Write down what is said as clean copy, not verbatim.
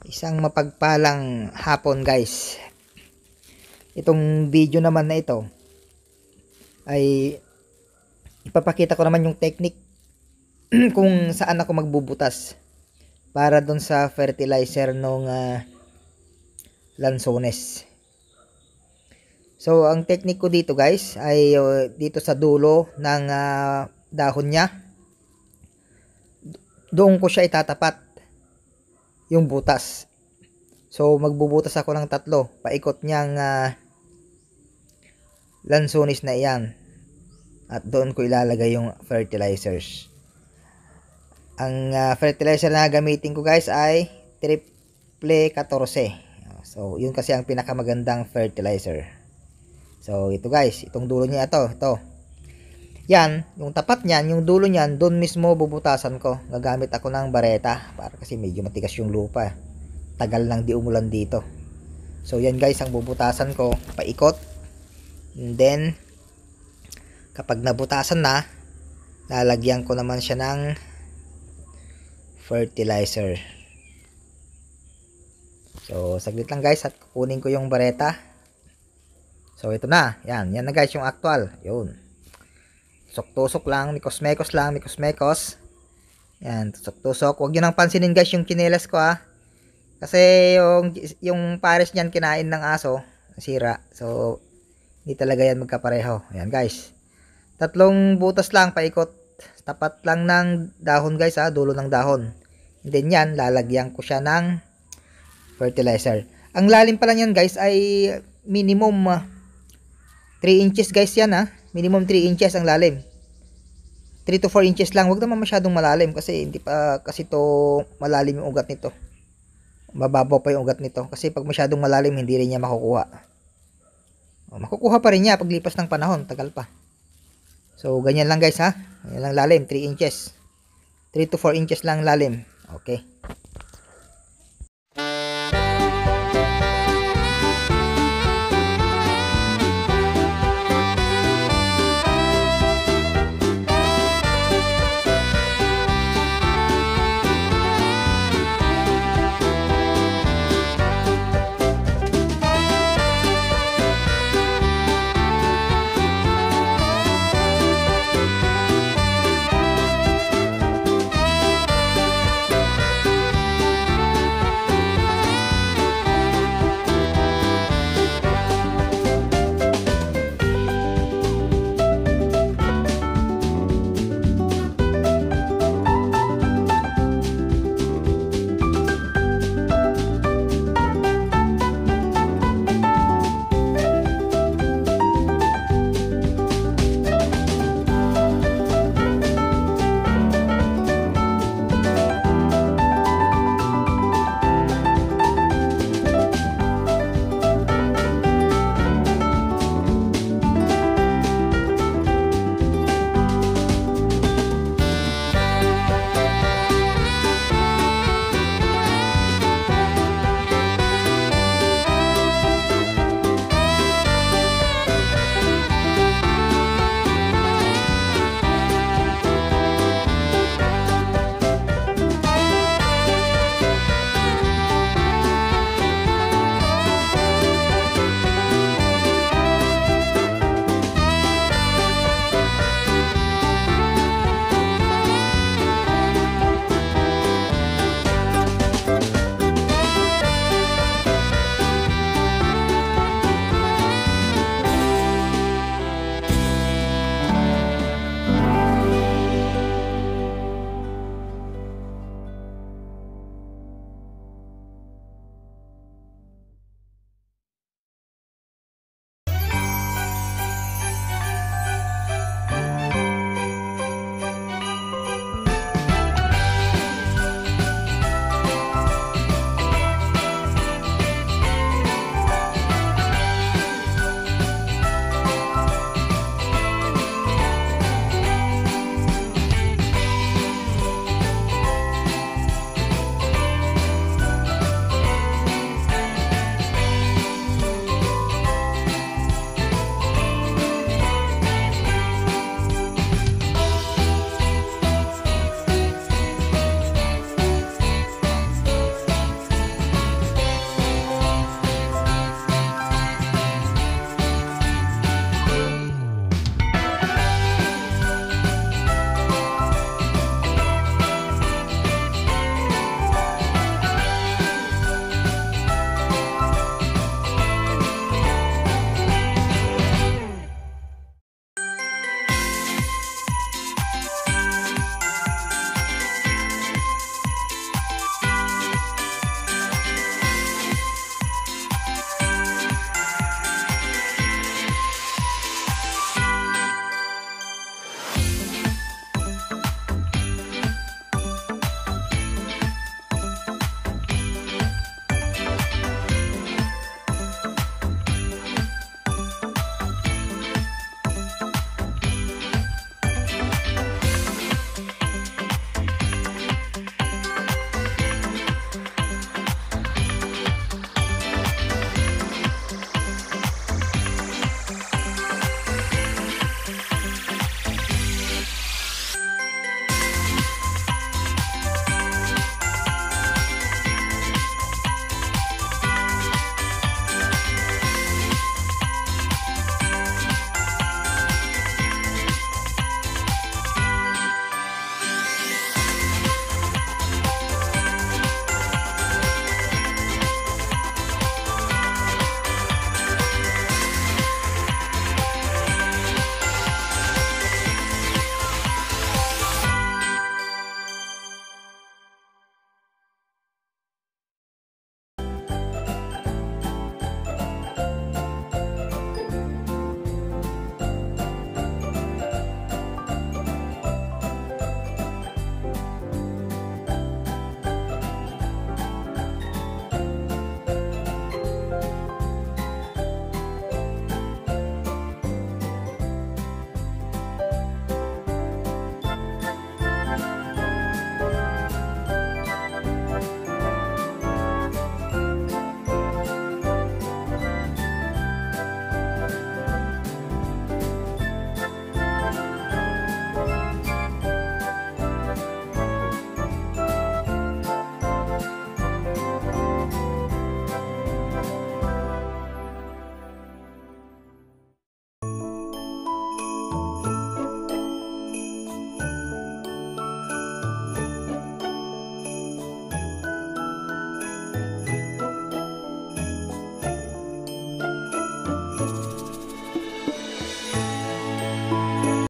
Isang mapagpalang hapon guys. Itong video naman na ito ay ipapakita ko naman yung technique kung saan ako magbubutas para doon sa fertilizer ng lansones. So ang technique ko dito guys ay dito sa dulo ng dahon niya, doon ko siya itatapat yung butas. So magbubutas ako ng 3 paikot niyang lansones na iyan, at doon ko ilalagay yung fertilizers. Ang fertilizer na gamitin ko guys ay triple 14. So yun kasi ang pinakamagandang fertilizer. So ito guys, itong dulo niya, ito yan, yung tapat niyan, yung dulo niyan, doon mismo bubutasan ko. Gagamit ako ng bareta para kasi medyo matigas yung lupa, tagal nang di umulan dito. So yan guys ang bubutasan ko, paikot. And then kapag nabutasan na, lalagyan ko naman siya ng fertilizer. So saglit lang guys at kukunin ko yung bareta. So ito na, yan na guys yung actual. Yun, tusok-tusok lang, mikos-mekos lang, mikos-mekos. Yan, tusok-tusok. Huwag nyo nang pansinin guys yung kinelas ko kasi yung pares niyan kinain ng aso, nasira. So hindi talaga yan magkapareho. Ayan guys, 3 butas lang paikot, tapat lang ng dahon guys, dulo ng dahon. And then yan, lalagyan ko siya ng fertilizer. Ang lalim pala yan guys ay minimum 3 inches guys yan minimum 3 inches ang lalim. 3 to 4 inches lang, wag naman masyadong malalim kasi hindi pa kasi to malalim yung ugat nito. Mababaw pa yung ugat nito kasi pag masyadong malalim hindi rin niya makukuha. Makukuha pa rin niya paglipas ng panahon, tagal pa. So ganyan lang guys, ganyan lang lalim, 3 inches. 3 to 4 inches lang lalim. Okay.